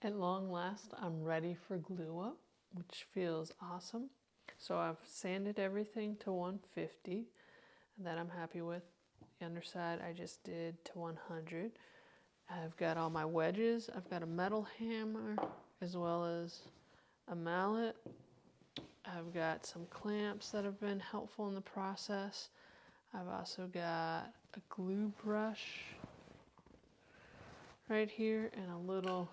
At long last, I'm ready for glue up, which feels awesome. So I've sanded everything to 150, and that I'm happy with. The underside I just did to 100. I've got all my wedges. I've got a metal hammer as well as a mallet. I've got some clamps that have been helpful in the process. I've also got a glue brush right here and a little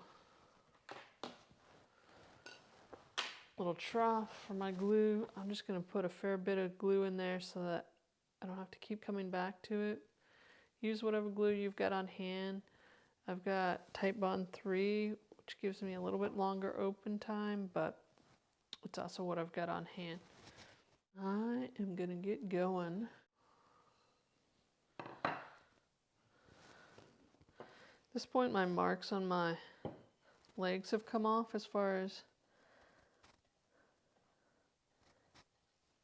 trough for my glue. I'm just going to put a fair bit of glue in there so that I don't have to keep coming back to it. Use whatever glue you've got on hand. I've got Titebond 3, which gives me a little bit longer open time, but it's also what I've got on hand. I am going to get going. At this point, my marks on my legs have come off as far as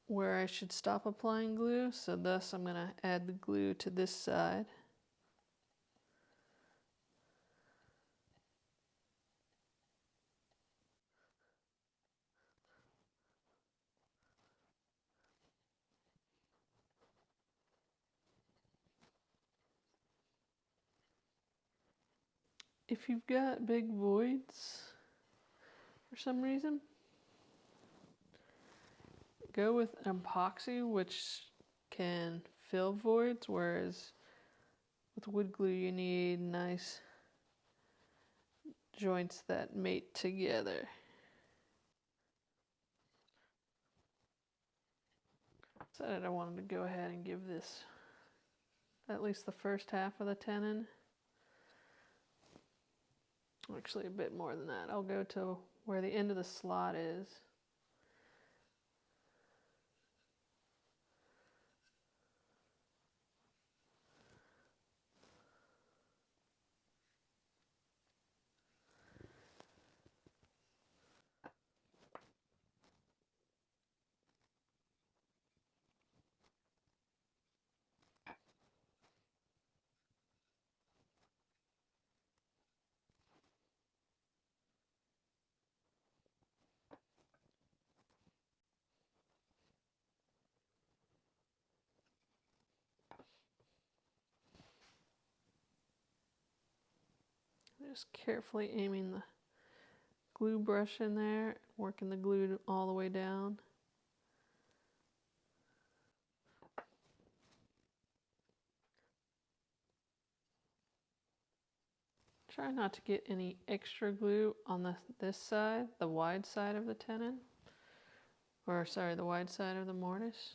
where I should stop applying glue, so thus I'm going to add the glue to this side. If you've got big voids for some reason, go with epoxy, which can fill voids, whereas with wood glue you need nice joints that mate together. Decided I wanted to go ahead and give this at least the first half of the tenon. Actually, a bit more than that. I'll go to where the end of the slot is. Just carefully aiming the glue brush in there, working the glue all the way down. Try not to get any extra glue on this side, the wide side of the tenon, or sorry, the wide side of the mortise,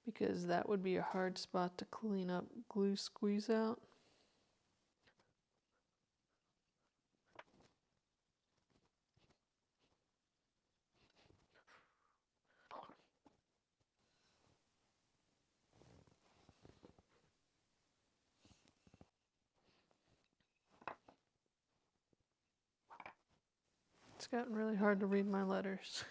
because that would be a hard spot to clean up glue squeeze out. It's gotten really hard to read my letters.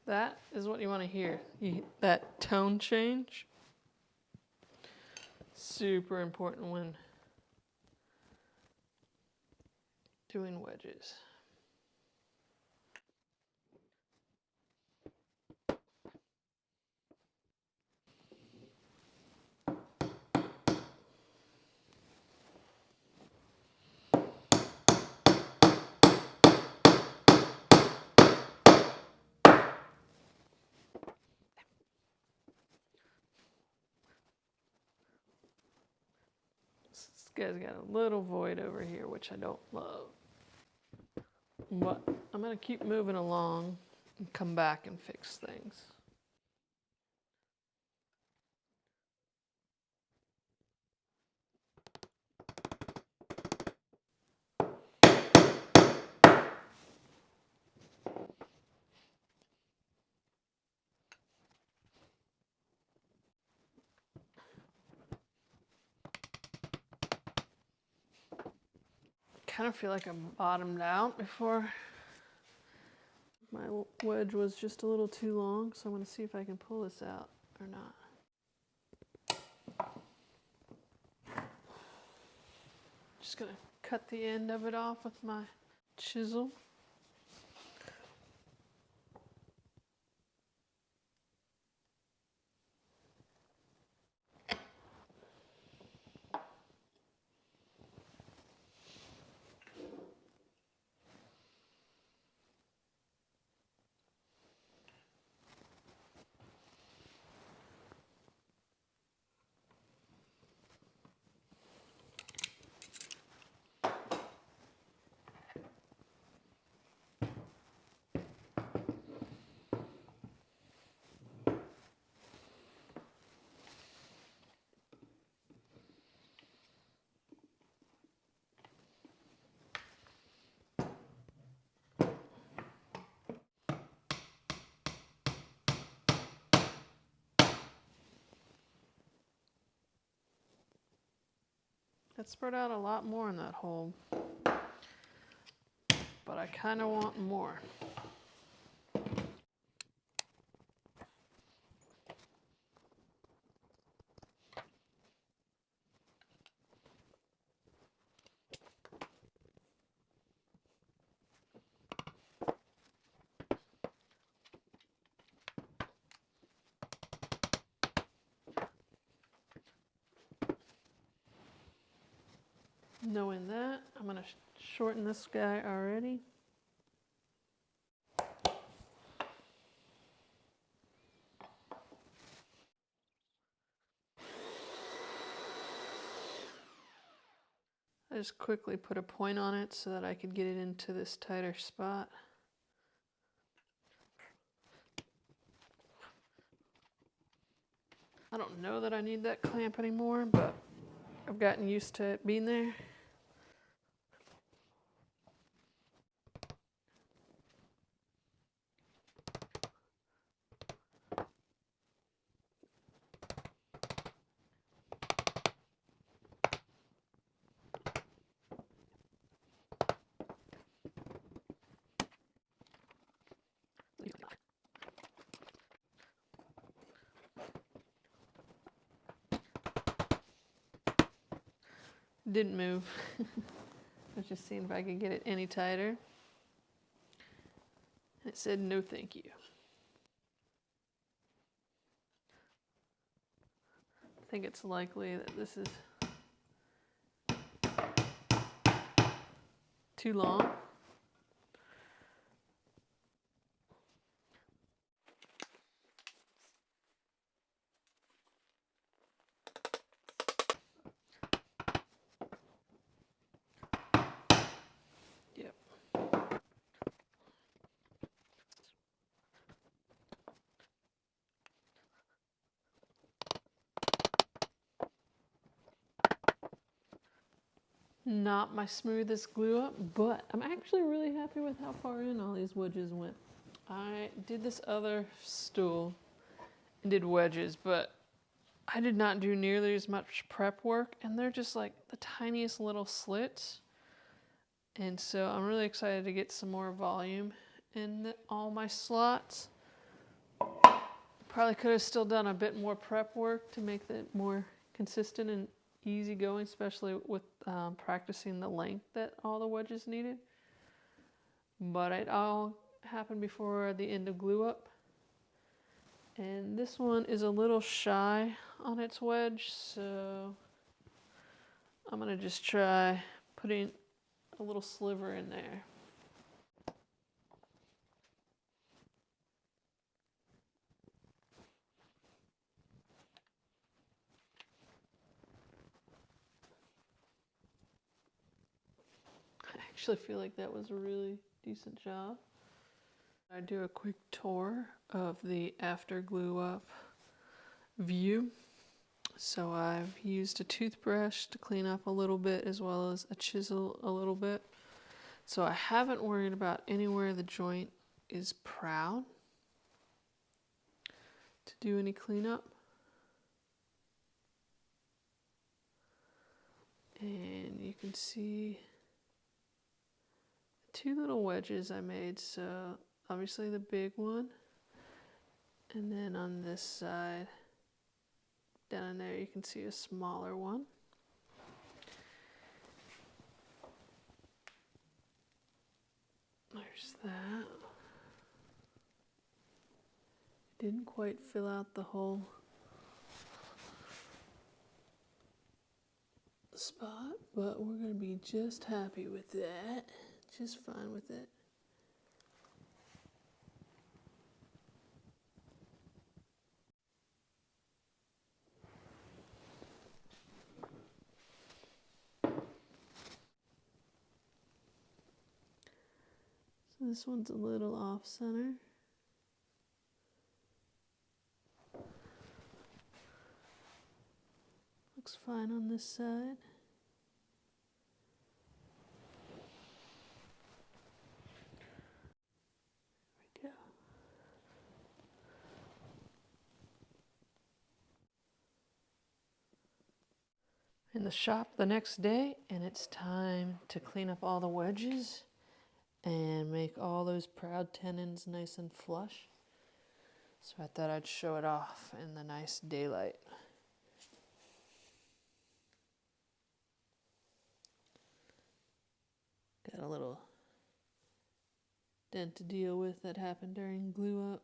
That is what you want to hear. That tone change. Super important when doing wedges. This guy's got a little void over here, which I don't love. But I'm going to keep moving along and come back and fix things. Kind of feel like I'm bottomed out before. My wedge was just a little too long, so I'm going to see if I can pull this out or not. Just going to cut the end of it off with my chisel. That spread out a lot more in that hole, but I kind of want more. Knowing that, I'm going to shorten this guy already. I just quickly put a point on it so that I could get it into this tighter spot. I don't know that I need that clamp anymore, but I've gotten used to it being there. Didn't move. I was just seeing if I could get it any tighter. It said no thank you. I think it's likely that this is too long. Yep. Not my smoothest glue up, but I'm actually really happy with how far in all these wedges went. I did this other stool and did wedges, but I did not do nearly as much prep work, and they're just like the tiniest little slits. And so I'm really excited to get some more volume in all my slots. Probably could have still done a bit more prep work to make that more consistent and easy going, especially with practicing the length that all the wedges needed. But it all happened before the end of glue up. And this one is a little shy on its wedge, so I'm gonna just try putting a little sliver in there. I actually feel like that was a really decent job. I do a quick tour of the after glue up view. So I've used a toothbrush to clean up a little bit as well as a chisel a little bit. So I haven't worried about anywhere the joint is proud to do any cleanup. And you can see the two little wedges I made. So obviously the big one, and then on this side down there you can see a smaller one. There's that. Didn't quite fill out the whole spot, but we're going to be just happy with that. Just fine with it. So this one's a little off center. Looks fine on this side. There we go. In the shop the next day, and it's time to clean up all the wedges and make all those proud tenons nice and flush. So I thought I'd show it off in the nice daylight. Got a little dent to deal with that happened during glue up.